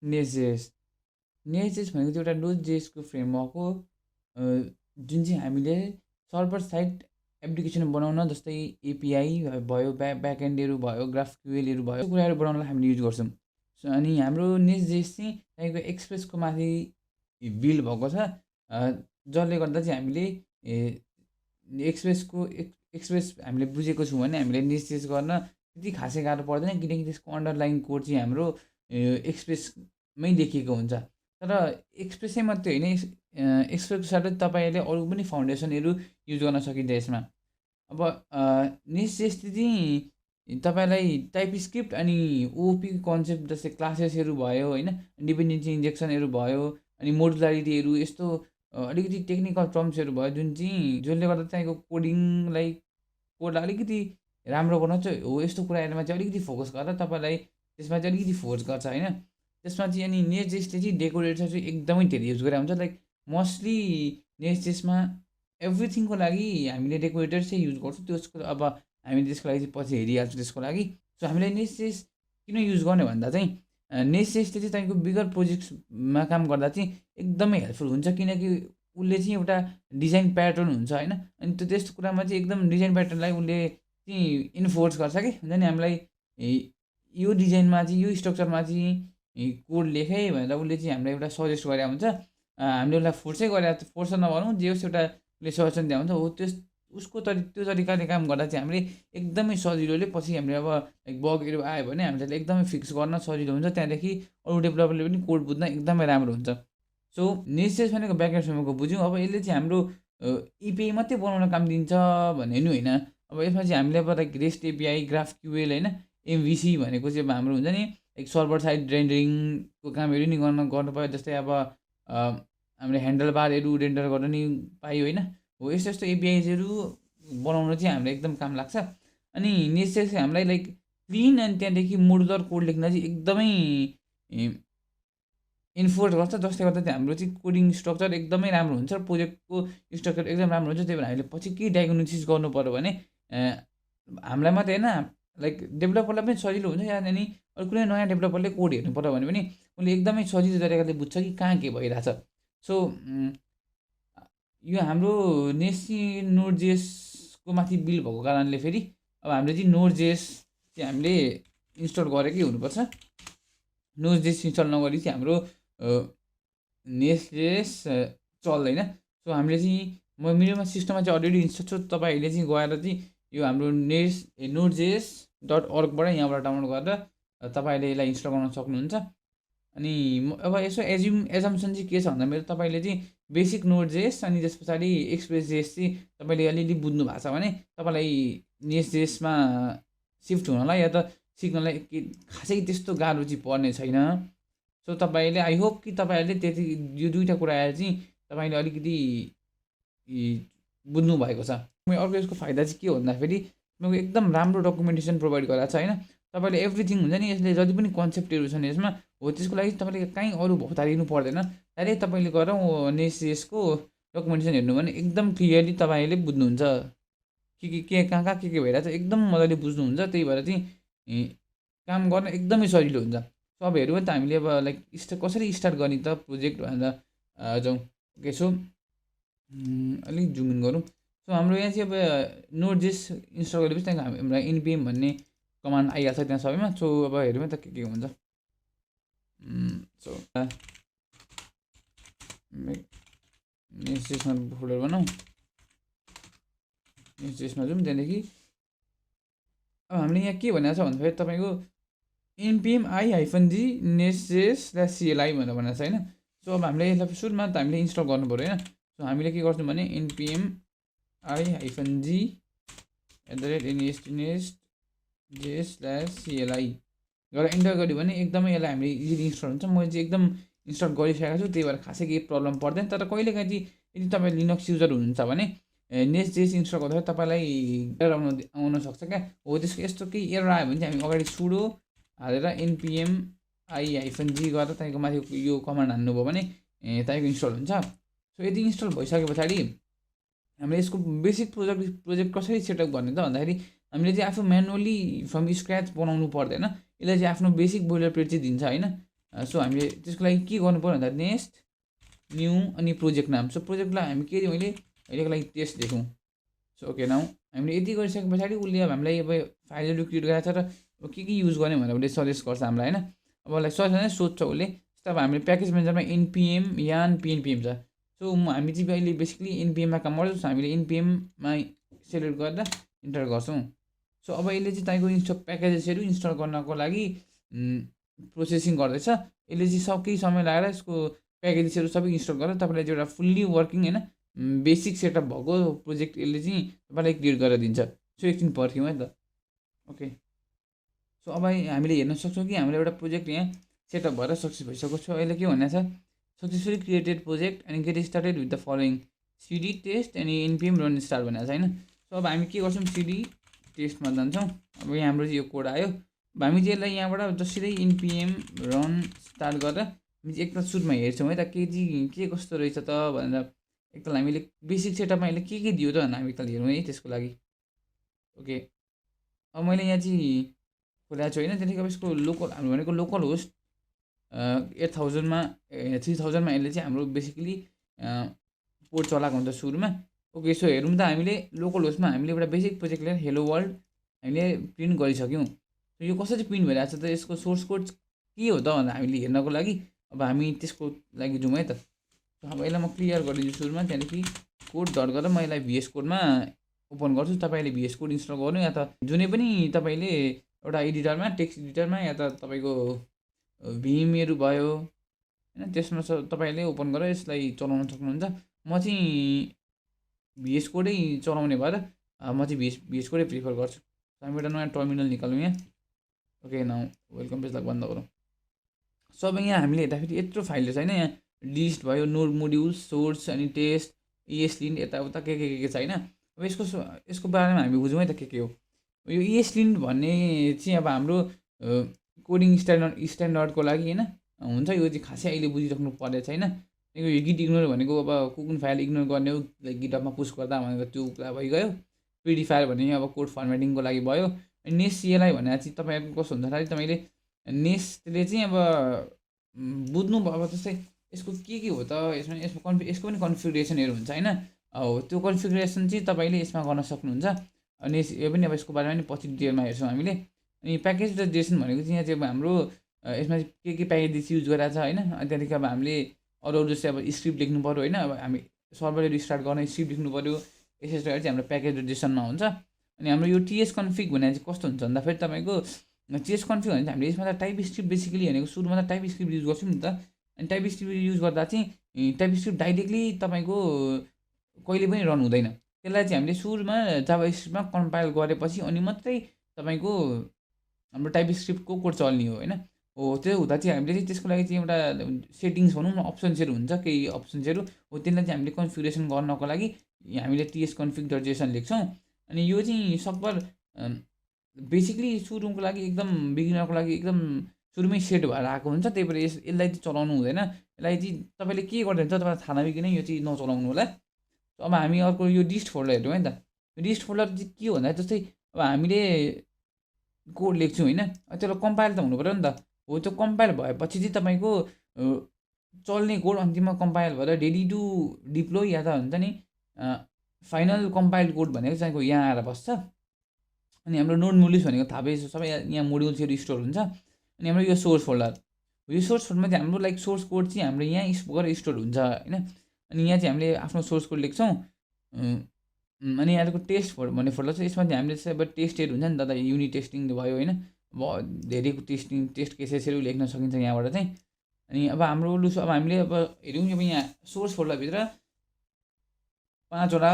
नेस्टजेस नेस्टजेस भनेको चाहिँ एउटा नोड.js को फ्रेमवर्क हो, जुन चाहिँ हामीले सर्भर साइड एप्लिकेसन बनाउन, जस्तै एपिआई भयो, ब्याकएन्डहरू भयो, ग्राफक्युएलहरू भयो, त्यो कुराहरू बनाउनलाई हामीले युज गर्छौँ। अनि हाम्रो नेस्टजेस चाहिँ तपाईँको एक्सप्रेसको माथि बिल्ड भएको छ, जसले गर्दा चाहिँ हामीले एक्सप्रेस हामीले बुझेको छौँ भने हामीले नेस्टजेस गर्न त्यति खासै गाह्रो पर्दैन, किनकि त्यसको अन्डरलाइन कोड चाहिँ हाम्रो एक्सप्रेसमै लेखिएको हुन्छ। तर एक्सप्रेसै मात्रै होइन, एक्सप्रेसको साथै तपाईँले अरू पनि फाउन्डेसनहरू युज गर्न सकिन्छ यसमा। अब नेस्टजेसले चाहिँ तपाईँलाई टाइपस्क्रिप्ट अनि ओपी कन्सेप्ट जस्तै क्लासेसहरू भयो होइन, डिपेन्डेन्सी इन्जेक्सनहरू भयो, अनि मोडुलारिटीहरू, यस्तो अलिकति टेक्निकल टर्म्सहरू भयो जसले गर्दा तपाईँको कोडलाई अलिकति राम्रो गर्न चाहिँ हो, यस्तो कुराहरूमा चाहिँ अलिकति फोकस गरेर तपाईँलाई त्यसमा चाहिँ अलिकति फोर्स गर्छ होइन। त्यसमा चाहिँ अनि नेस्टजेसले चाहिँ डेकोरेटर चाहिँ एकदमै धेरै युज गरेर हुन्छ। लाइक मोस्टली नेस्टजेसमा एभ्रिथिङको लागि हामीले डेकोरेटर चाहिँ युज गर्छौँ। त्यसको अब हामीले त्यसको लागि चाहिँ पछि हेरिहाल्छौँ त्यसको लागि। सो हामीले नेस्टजेस किन युज गर्ने भन्दा चाहिँ नेस्टजेसले चाहिँ तपाईँको बिगर प्रोजेक्ट्समा काम गर्दा चाहिँ एकदमै हेल्पफुल हुन्छ, किनकि उसले चाहिँ एउटा डिजाइन प्याटर्न हुन्छ होइन, अनि त्यस्तो कुरामा चाहिँ एकदम डिजाइन प्याटर्नलाई उसले चाहिँ इन्फोर्स गर्छ कि हुन्छ नि, हामीलाई यो डिजाइनमा चाहिँ यो स्ट्रक्चरमा चाहिँ कोड लेखेँ भनेर उसले चाहिँ हामीलाई एउटा सजेस्ट गरेर हुन्छ। हामीले उसलाई फोर्सै गरेर, फोर्स नभनौँ, जे होस् एउटा उसले सजेसन दिएको हुन्छ हो, उसको त्यो तरिकाले काम गर्दा चाहिँ हामीले एकदमै सजिलोले पछि हामीले अब लाइक बगहरू आयो भने हामीले एकदमै फिक्स गर्न सजिलो हुन्छ, त्यहाँदेखि अरू डेभलपरले पनि कोड बुझ्न एकदमै राम्रो हुन्छ। सो नेस्टजेस भनेको ब्याकएन्ड फ्रेमवर्कको बुझ्यौँ। अब यसले चाहिँ हाम्रो इपिआई मात्रै बनाउन काम दिन्छ भन्ने नि होइन। अब यसमा चाहिँ हामीले अब लाइक रेस्ट एपिआई, ग्राफक्युएल होइन, एमभिसी भनेको चाहिँ अब हाम्रो हुन्छ नि लाइक सर्भर साइड रेन्डरिङको कामहरू नि गर्नु पऱ्यो। जस्तै अब हामीले ह्यान्डल बारहरू रेन्डर गर्न नि पायो होइन, हो यस्तो यस्तो एपिआइजहरू बनाउनु चाहिँ हामीलाई एकदम काम लाग्छ। अनि नेस्टजेस हामीलाई लाइक क्लिन अनि त्यहाँदेखि मोडुलर कोड लेख्न चाहिँ एकदमै इन्फोर्स गर्छ, जसले गर्दा चाहिँ हाम्रो चाहिँ कोडिङ स्ट्रक्चर एकदमै राम्रो हुन्छ, प्रोजेक्टको स्ट्रक्चर एकदम राम्रो हुन्छ। त्यही भएर हामीले पछि के डायग्नोसिस गर्नु पऱ्यो भने हामीलाई मात्रै होइन, लाइक डेभलपरलाई पनि सजिलो हुन्छ, या अनि अरू कुनै नयाँ डेभलपरले कोड हेर्नु पऱ्यो भने पनि उसले एकदमै सजिलो तरिकाले बुझ्छ कि कहाँ के भइरहेछ। सो यो हाम्रो नोड.js को माथि बिल्ड भएको कारणले फेरि अब हामीले चाहिँ नोड.js चाहिँ हामीले इन्स्टल गरेकै हुनुपर्छ। नोड.js इन्स्टल नगरी चाहिँ हाम्रो नेस्टजेस चल्दैन। सो हामीले चाहिँ मेरोमा सिस्टममा चाहिँ अलरेडी इन्स्टल छ, तपाईँहरूले चाहिँ गएर चाहिँ यो हाम्रो node.js.org-बाट यहाँबाट डाउनलोड गरेर तपाईँले यसलाई इन्स्टल गर्न सक्नुहुन्छ। अनि अब यसो एजम्सन चाहिँ के छ भन्दा मेरो तपाईँले चाहिँ बेसिक नोड.js अनि त्यस पछाडि एक्सप्रेस.js चाहिँ तपाईँले अलिअलि बुझ्नु भएको छ भने तपाईँलाई नेस्टजेसमा सिफ्ट हुनलाई या त सिक्नलाई खासै त्यस्तो गाह्रो चाहिँ पर्ने छैन। सो तपाईँले आई होप कि तपाईँहरूले त्यति यो दुईवटा कुराहरू चाहिँ तपाईँले अलिकति बुझ्नु भएको छ। अर्को यसको फाइदा चाहिँ के हो भन्दाखेरि तपाईँको एकदम राम्रो डकुमेन्टेसन प्रोभाइड गराएको छ होइन। तपाईँले एभ्रिथिङ हुन्छ नि, यसले जति पनि कन्सेप्टहरू छन् यसमा हो त्यसको लागि तपाईँले कहीँ अरू भौतारिनु पर्दैन। डाइरेक्ट तपाईँले गएर नेस्टजेसको डकुमेन्टेसन हेर्नु भने एकदम क्लियरली तपाईँले बुझ्नुहुन्छ के कहाँ के भइरहेछ, एकदम मजाले बुझ्नुहुन्छ। त्यही भएर चाहिँ काम गर्न एकदमै सजिलो हुन्छ। सो अब हेऱ्यो भने त हामीले अब लाइक कसरी स्टार्ट गर्ने त प्रोजेक्ट भनेर जाउँ के सो अलिक जुम इन गरौँ। सो हाम्रो यहाँ चाहिँ अब नोड.js इन्स्टल गरेपछि त्यहाँदेखि हामीलाई npm भन्ने कमान्ड आइहाल्छ त्यहाँ सबैमा। सो अब हेऱ्यो भने त के हुन्छ। सो नेस्टजेसमा फोल्डर बनाऊ, नेस्टजेसमा जाउँ, त्यहाँदेखि अब हामीले यहाँ के भनेको छ भन्दाखेरि तपाईँको npm i-g nestjs/cli भनेर भनेको छ होइन। सो अब हामीले यसलाई सुरुमा त हामीले इन्स्टल गर्नु पऱ्यो होइन। सो हामीले के गर्छौँ भने npm i-g @nestjs/cli गरेर इन्टर गऱ्यो भने एकदमै यसलाई हामीले इजिली इन्स्टल हुन्छ। मैले चाहिँ एकदम इन्स्टल गरिसकेको छु, त्यही भएर खासै केही प्रब्लम पर्दैन। तर कहिलेकाहीँ चाहिँ यदि तपाईँ लिनक्स युजर हुनुहुन्छ भने नेस्टजेस इन्स्टल गर्दाखेरि तपाईँलाई एरर आउन सक्छ क्या। हो त्यसको यस्तो केही एरर आयो भने चाहिँ हामी अगाडि सुडो हालेर npm i-g गरेर तपाईँको माथि यो कमान्ड हान्नुभयो भने तपाईँको इन्स्टल हुन्छ। सो यदि इन्स्टल भइसके पछाडि हामीले यसको बेसिक प्रोजेक्ट कसरी सेटअप गर्ने त भन्दाखेरि हामीले चाहिँ आफू म्यानुअली फ्रम स्क्रच बनाउनु पर्दैन। यसले चाहिँ आफ्नो बेसिक बोइलर प्लेट चाहिँ दिन्छ होइन। सो हामीले त्यसको लागि के गर्नु पर्यो भन्दा नेस्ट न्यू अनि प्रोजेक्ट नाम। सो प्रोजेक्टलाई हामी के मैले अहिलेको लागि टेस्ट लेखौँ। सो ओके नाउ हामीले यति गरिसके पछाडि उसले अब हामीलाई अब फाइलहरू क्रिएट गरेको छ र अब के युज गर्ने भनेर उसले सजेस्ट गर्छ हामीलाई होइन। अब उसलाई सजेस्ट सोध्छ उसले। अब हामीले प्याकेज म्यानेजरमा npm यान pnpm छ। सो हामी चाहिँ अहिले बेसिकली npmमा काम गर्छौँ। सो हामीले npmमा सेलेक्ट गरेर इन्टर गर्छौँ। सो अब यसले चाहिँ तपाईँको प्याकेजेसहरू इन्स्टल गर्नको लागि प्रोसेसिङ गर्दैछ। यसले चाहिँ केही समय लगाएर यसको प्याकेजेसहरू सबै इन्स्टल गरेर तपाईँलाई चाहिँ एउटा फुल्ली वर्किङ होइन बेसिक सेटअप भएको प्रोजेक्ट यसले चाहिँ तपाईँलाई क्रिएट गरेर दिन्छ। सो एकछिन पर्ख्यौँ है त। ओके सो अब हामीले हेर्न सक्छौँ कि हाम्रो एउटा प्रोजेक्ट यहाँ सेटअप भएर सक्सेस भइसकेको छ। अहिले के भनेको छ successfully created project and get started with the following cd test and npm run start भनेको छ होइन। सो अब हामी के गर्छौँ सिडी टेस्टमा जान्छौँ। अब यहाँ हाम्रो चाहिँ यो कोड आयो। अब हामी चाहिँ यसलाई यहाँबाट जसरी npm रन स्टार्ट गरेर हामी चाहिँ एकताल सुरुमा हेर्छौँ है त के कस्तो रहेछ त भनेर। एकताल हामीले बेसिक सेटअपमा यसले के दियो त भनेर हामी एकताल हेरौँ है त्यसको लागि। ओके अब मैले यहाँ चाहिँ खोलेको छु होइन। त्यहाँदेखि अब यसको लोकल हाम्रो भनेको लोकल होस्ट 8000मा 3000मा यसले चाहिँ हाम्रो बेसिकली पोर्ट चलाएको हुन्छ सुरुमा। ओके सो हेरौँ त हामीले लोकल होस्टमा हामीले एउटा बेसिक प्रोजेक्ट लिएर हेलो वर्ल्ड हामीले प्रिन्ट गरिसक्यौँ। यो कसरी प्रिन्ट भइरहेको छ त यसको सोर्स कोड के हो त भनेर हामीले हेर्नको लागि अब हामी त्यसको लागि जाउँ है त। अब यसलाई म क्लियर गरिदिन्छु सुरुमा। त्यहाँदेखि कोड डट गरेर म यसलाई VS कोडमा ओपन गर्छु। तपाईँले VS कोड इन्स्टल गर्नु या त जुनै पनि तपाईँले एउटा एडिटरमा टेक्स्ट एडिटरमा या त तपाईँको भिमहरू भयो होइन त्यसमा तपाईँले ओपन गरेर यसलाई चलाउन सक्नुहुन्छ। म चाहिँ VS कोडै चलाउने भएर म चाहिँ VS कोडै प्रिफर गर्छु। हामी एउटा नयाँ टर्मिनल निकालौँ यहाँ। ओके नाउ वेलकम पेजलाई बन्द गरौँ। सो अब यहाँ हामीले हेर्दाखेरि यत्रो फाइलहरू छ होइन। यहाँ लिस्ट भयो नोड मोड्युल्स सोर्स अनि टेस्ट ESLint यताउता के छ होइन। अब यसको बारेमा हामी बुझौँ है त के हो यो ESLint भन्ने चाहिँ। अब हाम्रो कोडिङ स्ट्यान्डर्डको लागि होइन हुन्छ। यो चाहिँ खासै अहिले बुझिराख्नु पर्ने छैन। यो गिट इग्नोर भनेको अब कुकुन फाइल इग्नोर गर्ने हो गिटअपमा पुस गर्दा भनेको त्यो कुरा भइगयो। पिडी फाइल भने अब कोड फर्मेटिङको लागि भयो। नेस्ट CLI भनेर चाहिँ तपाईँहरूको कस्तो हुन्छ भने तपाईँले नेस्टले चाहिँ अब बुझ्नु भयो अब जस्तै यसको के हो त यसमा यसको पनि कन्फिगरेसनहरू हुन्छ होइन। अब त्यो कन्फिगरेसन चाहिँ तपाईँले यसमा गर्न सक्नुहुन्छ। अनि यो पनि अब यसको बारेमा पनि पछि डिटेलमा हेर्छौँ हामीले। अनि प्याकेज र जेसन भनेको चाहिँ यहाँ चाहिँ अब हाम्रो यसमा के प्याकेजेस युज गरेर छ होइन। त्यहाँदेखि अब हामीले अरू जस्तै अब स्क्रिप्ट लेख्नु पऱ्यो होइन। अब हामी सर्भरहरू स्टार्ट गर्न स्क्रिप्ट लेख्नु पऱ्यो। यसरी चाहिँ हाम्रो प्याकेज र जेसनमा हुन्छ। अनि हाम्रो यो TS कन्फिग भनेर चाहिँ कस्तो हुन्छ भन्दाखेरि तपाईँको TS कन्फिग भने चाहिँ हामीले यसमा त टाइप स्क्रिप्ट बेसिकली भनेको सुरुमा त टाइप स्क्रिप्ट युज गर्छौँ नि त। अनि टाइप स्क्रिप्ट युज गर्दा चाहिँ टाइप स्क्रिप्ट डाइरेक्टली तपाईँको कहिले पनि रन हुँदैन। त्यसलाई चाहिँ हामीले सुरुमा जाभा स्क्रिप्टमा कम्पाइल गरेपछि अनि मात्रै तपाईँको हाम्रो टाइप स्क्रिप्टको कोड चल्ने हो होइन। हो त्यो हुँदा चाहिँ हामीले चाहिँ त्यसको लागि चाहिँ एउटा सेटिङ्स भनौँ न अप्सन्सहरू हुन्छ केही अप्सन्सहरू हो। त्यसलाई चाहिँ हामीले कन्फिगरेसन गर्नको लागि हामीले TS config.json लेख्छौँ। अनि यो चाहिँ सकभर बेसिकली सुरुको लागि एकदम बिगिनरको लागि एकदम सुरुमै सेट भएर आएको हुन्छ। त्यही भएर यसलाई चाहिँ चलाउनु हुँदैन। यसलाई चाहिँ तपाईँले के गर्दै हुन्छ तपाईँलाई थाहा नबिकनै यो चाहिँ नचलाउनु होला। अब हामी अर्को यो डिस्ट फोल्डर हेर्यौँ है त। डिस्ट फोल्डर चाहिँ के हो भन्दा जस्तै अब हामीले कोड लेख्छौँ होइन। त्यसलाई कम्पाइल त हुनु पऱ्यो नि त। हो त्यो कम्पाइल भएपछि चाहिँ तपाईँको चल्ने कोड अन्तिममा कम्पाइल भएर रेडी टु डिप्लोय या त हुन्छ नि फाइनल कम्पाइल्ड कोड भनेको चाहिँ यहाँ आएर बस्छ। अनि हाम्रो नोड मोड्युल्स भनेको थाहा भएछ सबै यहाँ मोड्युल्सहरू स्टोर हुन्छ। अनि हाम्रो यो सोर्स फोल्डर यो सोर्स फोल्डरमा चाहिँ हाम्रो लाइक सोर्स कोड चाहिँ हाम्रो यहाँ गएर स्टोर हुन्छ होइन। अनि यहाँ चाहिँ हामीले आफ्नो सोर्स कोड लेख्छौँ। अनि यहाँको टेस्ट भन्ने फोल्डर छ। यसमा चाहिँ हामीले चाहिँ अब टेस्टहरू हुन्छ नि त युनिट टेस्टिङ भयो होइन। अब धेरै टेस्ट केसेसहरू लेख्न सकिन्छ यहाँबाट चाहिँ। अनि अब हाम्रो अब हामीले अब हेऱ्यौँ अब यहाँ सोर्स फोल्डरभित्र 5वटा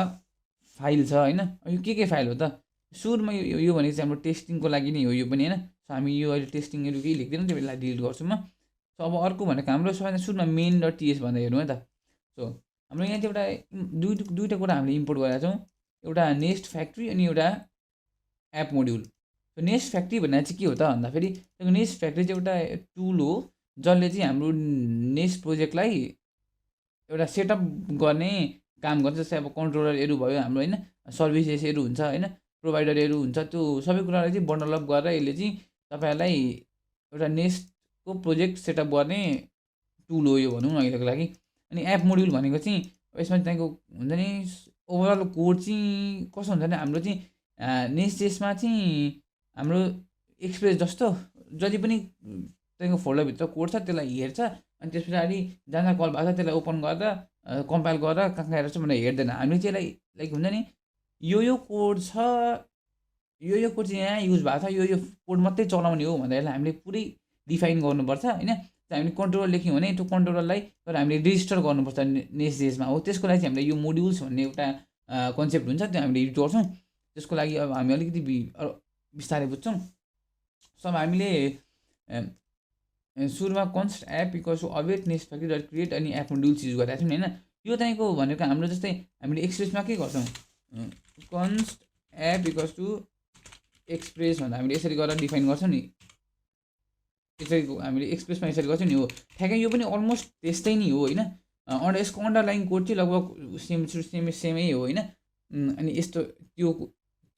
फाइल छ होइन। यो के फाइल हो त सुरुमा यो भनेको चाहिँ हाम्रो टेस्टिङको लागि नै हो यो पनि होइन। सो हामी यो अहिले टेस्टिङहरू केही लेख्दैनौँ त्यो बेला डिलिट गर्छौँ म। सो अब अर्को भनेको हाम्रो सबैभन्दा सुरुमा main.ts भनेर हेर्नु है त। सो हाम्रो यहाँ चाहिँ एउटा दुईवटा कुरा हामीले इम्पोर्ट गरेका छौँ। एउटा नेस्ट फ्याक्ट्री अनि एउटा app module. So nest factory भनेर चाहिँ के हो त भन्दाखेरि नेस्ट फ्याक्ट्री चाहिँ एउटा टुल हो जसले चाहिँ हाम्रो नेस्ट प्रोजेक्टलाई एउटा सेटअप गर्ने काम गर्छ। जस्तै अब कन्ट्रोलरहरू भयो हाम्रो होइन सर्भिसेसहरू हुन्छ होइन प्रोभाइडरहरू हुन्छ। त्यो सबै कुरालाई चाहिँ बन्डल अप गरेर यसले चाहिँ तपाईँहरूलाई एउटा नेस्ट को प्रोजेक्ट सेटअप गर्ने टुल हो यो भनौँ न अहिलेको लागि। अनि एप मोड्युल भनेको चाहिँ यसमा तपाईँको हुन्छ नि ओभरअल कोड चाहिँ कस्तो हुन्छ भने हाम्रो चाहिँ नेस्टजेसमा चाहिँ हाम्रो एक्सप्रेस जस्तो जति पनि तपाईँको फोल्डरभित्र कोड छ त्यसलाई हेर्छ अनि त्यस पछाडि जहाँ जहाँ कल भएको छ त्यसलाई ओपन गरेर कम्पाइल गरेर कहाँ कहाँ हेर्छ भनेर हेर्दैन। हामीले चाहिँ यसलाई लाइक हुन्छ नि यो कोड छ, यो कोड चाहिँ यहाँ युज भएको छ, यो कोड मात्रै चलाउने हो भनेर यसलाई हामीले पुरै डिफाइन गर्नुपर्छ होइन। हामीले कन्ट्रोलर लेख्यौँ भने त्यो कन्ट्रोलरलाई तर हामीले रेजिस्टर गर्नुपर्छ नेस्टजेसमा हो। त्यसको लागि चाहिँ हामीले यो मोड्युल्स भन्ने एउटा कन्सेप्ट हुन्छ त्यो हामीले युज गर्छौँ। त्यसको लागि अब हामी अलिकति बिस्तारै बुझ्छौँ। सो अब हामीले सुरुमा const app equals to await next factory dot create अनि एप मोड्युल्स युज गरेका छौँ होइन। यो तपाईँको भनेको हाम्रो जस्तै हामीले एक्सप्रेसमा के गर्छौँ, कन्स्ट एप इक्वल्स टु एक्सप्रेस भन्दा हामीले यसरी गरेर डिफाइन गर्छौँ नि, यसरी हामीले एक्सप्रेसमा यसरी गर्छौँ नि हो। ठ्याक्कै यो पनि अलमोस्ट त्यस्तै नै हो होइन। यसको अन्डरलाइन कोड चाहिँ लगभग सेमै हो होइन। अनि यस्तो त्यो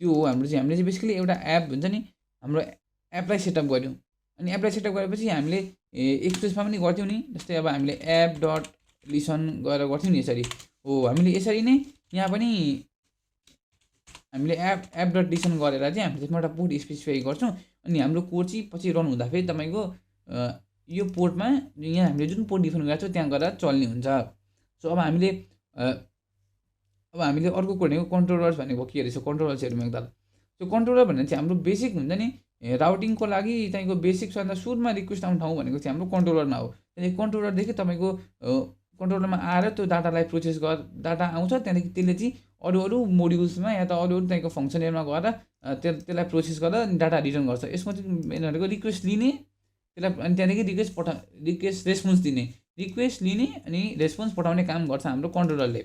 हो हाम्रो चाहिँ। हामीले चाहिँ बेसिकली एउटा एप हुन्छ नि, हाम्रो एपलाई सेटअप गऱ्यौँ अनि एपलाई सेटअप गरेपछि हामीले एक्सप्रेसमा पनि गर्थ्यौँ नि। जस्तै अब हामीले एप डट लिसन गरेर गर्थ्यौँ नि यसरी हो। हामीले यसरी नै यहाँ पनि हामीले एप डट लिसन गरेर चाहिँ हामीले त्यसमा एउटा पोर्ट स्पेसिफाई गर्छौँ अनि हाम्रो कोड चाहिँ पछि रन हुँदाखेरि तपाईँको यो पोर्टमा यहाँ हामीले जुन पोर्ट डिफाइन गरेको छौँ त्यहाँ गएर चल्ने हुन्छ। सो अब हामीले अर्को कोड भनेको कन्ट्रोलर्स भनेको के रहेछ, कन्ट्रोलर्सहरूमा एकताल। सो कन्ट्रोलर भन्ने चाहिँ हाम्रो बेसिक हुन्छ नि राउटिङको लागि तपाईँको बेसिक सबभन्दा सुरुमा रिक्वेस्ट आउने ठाउँ भनेको चाहिँ हाम्रो कन्ट्रोलरमा हो। त्यहाँदेखि कन्ट्रोलरदेखि तपाईँको कन्ट्रोलरमा आएर त्यो डाटालाई प्रोसेस डाटा आउँछ, त्यहाँदेखि त्यसले चाहिँ अरू मोड्युल्समा या त अरू तपाईँको फङ्सनहरूमा गएर त्यसलाई प्रोसेस गरेर डाटा रिटर्न गर्छ। यसमा चाहिँ मेन भनेको रिक्वेस्ट लिने, त्यसलाई अनि त्यहाँदेखि रिक्वेस्ट रेस्पोन्स दिने, रिक्वेस्ट लिने अनि रेस्पोन्स पठाउने काम गर्छ हाम्रो कन्ट्रोलरले।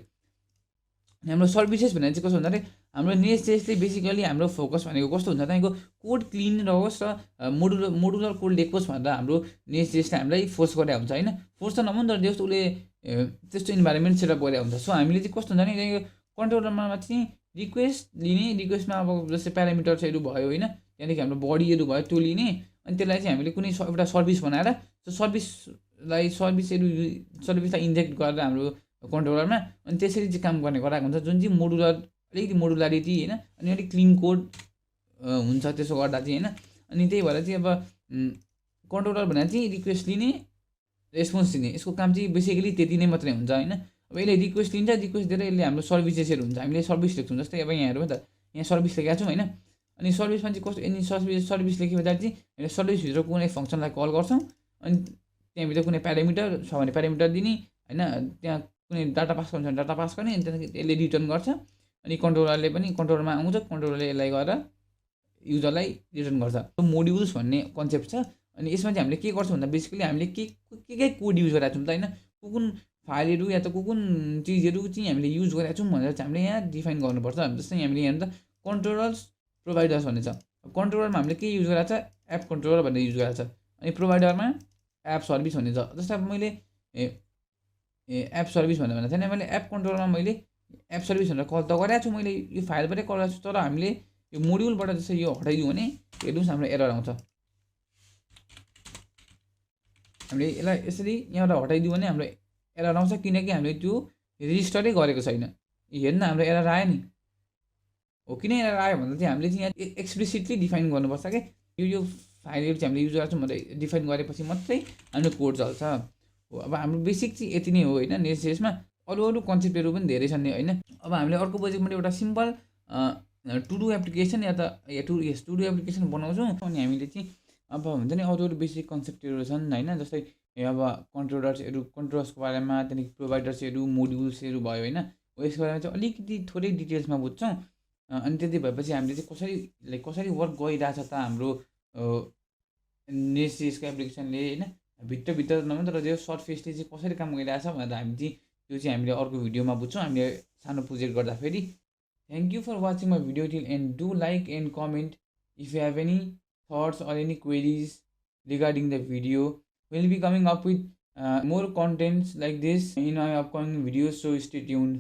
हाम्रो सर्भिसेस भनेर चाहिँ कस्तो हुन्छ भने हाम्रो नेस्टजेसले बेसिकली हाम्रो फोकस भनेको कस्तो हुन्छ तपाईँको कोड क्लिन रहोस् र मोडुलर कोड लेखोस् भनेर हाम्रो नेस्टजेसले हामीलाई फोर्स गरेर हुन्छ होइन। फोर्स त नभन् तर जस्तो उसले त्यस्तो इन्भाइरोमेन्ट सेटअप गरेर हुन्छ। सो हामीले चाहिँ कस्तो हुन्छ भने तपाईँको कन्ट्रोलरमा चाहिँ रिक्वेस्ट लिने, रिक्वेस्टमा अब जस्तै प्यारामिटर्सहरू भयो होइन, त्यहाँदेखि हाम्रो बडीहरू भयो त्यो लिने अनि त्यसलाई चाहिँ हामीले कुनै एउटा सर्भिस बनाएर त्यो सर्भिसलाई इन्जेक्ट गरेर हाम्रो कन्ट्रोलरमा अनि त्यसरी चाहिँ काम गर्ने गराएको हुन्छ, जुन चाहिँ अलिकति मोडुलारिटी होइन अनि अलिक क्लिन कोड हुन्छ त्यसो गर्दा चाहिँ होइन। अनि त्यही भएर चाहिँ अब कन्ट्रोलर भनेर चाहिँ रिक्वेस्ट लिने, रेस्पोन्स दिने, यसको काम चाहिँ बेसिकली त्यति नै मात्रै हुन्छ होइन। अब यसले रिक्वेस्ट लिन्छ, रिक्वेस्ट दिएर यसले हाम्रो सर्भिसेसहरू हुन्छ, हामीले सर्भिस लेख्छौँ। जस्तै अब यहाँ हेरौँ त, यहाँ सर्भिस लेखेका छौँ होइन। अनि सर्भिसमा चाहिँ कस्तो यदि सर्भिस लेखे पछाडि चाहिँ हामीले सर्भिसभित्र कुनै फङ्सनलाई कल गर्छौँ अनि त्यहाँभित्र कुनै प्यारामिटर छ भने प्यारामिटर दिने होइन, त्यहाँ कुनै डाटा पास गर्नु छ भने डाटा पास गर्ने अनि त्यहाँदेखि यसले रिटर्न गर्छ अनि कन्ट्रोलरले पनि कन्ट्रोलरमा आउँछ, कन्ट्रोलरले यसलाई गरेर युजरलाई रिटर्न गर्छ। मोड्युल्स भन्ने कन्सेप्ट छ अनि यसमा चाहिँ हामीले के गर्छौँ भन्दा बेसिकली हामीले के कोड युज गरेका छौँ त होइन, कुन फाइलहरू या त कुन चिजहरू चाहिँ हामीले युज गरेका छौँ भनेर चाहिँ हामीले यहाँ डिफाइन गर्नुपर्छ। जस्तै हामीले यहाँ त कन्ट्रोलर्स प्रोभाइडर्स भन्ने छ। कन्ट्रोलरमा हामीले के युज गरेको छ, एप कन्ट्रोलर भनेर युज गरेको छ अनि प्रोभाइडरमा एप सर्भिस भन्ने छ। जस्तै अब मैले एप सर्भिस भनेर भनेको थिएन, मैले एप कन्ट्रोलरमा मैले एप सर्भिस भनेर कल त गरेको छु, मैले यो फाइलबाटै कल गरेको छु, तर हामीले यो मोड्युलबाट जस्तै यो हटाइदिउँ भने हेर्नुहोस् हाम्रो एरर आउँछ। हामीले यसलाई यसरी यहाँबाट हटाइदिउँ भने हाम्रो एरर आउँछ किनकि हामीले त्यो रेजिस्टरै गरेको छैन। हेर्न हाम्रो एरर आयो नि हो। किन एरर आयो भन्दा चाहिँ हामीले चाहिँ यहाँ एक्सप्लिसिटली डिफाइन गर्नुपर्छ कि यो फाइलहरू चाहिँ हामीले युज गर्छौँ भनेर डिफाइन गरेपछि मात्रै हाम्रो कोड चल्छ हो। अब हाम्रो बेसिक चाहिँ यति नै हो होइन नेस्टजेसमा। अरू कन्सेप्टहरू पनि धेरै छन् नि होइन। अब हामीले अर्को प्रोजेक्टमा एउटा सिम्पल टु डु एप्लिकेसन या त टु डु एप्लिकेसन बनाउँछौँ अनि हामीले चाहिँ अब हुन्छ नि अरू बेसिक कन्सेप्टहरू छन् होइन। जस्तै अब कन्ट्रोलर्सको बारेमा, त्यहाँदेखि प्रोभाइडर्सहरू, मोड्युल्सहरू भयो होइन, यसको बारेमा चाहिँ अलिकति थोरै डिटेल्समा बुझ्छौँ। अनि त्यति भएपछि हामीले चाहिँ कसरी वर्क गरिरहेछ त हाम्रो नेस्टजेसको एप्लिकेसनले होइन, भित्रभित्र नभए तर त्यो सर्फेसले चाहिँ कसरी काम गरिरहेछ भनेर हामी चाहिँ त्यो चाहिँ हामीले अर्को भिडियोमा बुझ्छौँ हामीले सानो प्रोजेक्ट गर्दाखेरि। Thank you for watching my video till end do like and comment if you have any thoughts or any queries regarding the video. We'll be coming up with more contents like this in our upcoming videos, so stay tuned.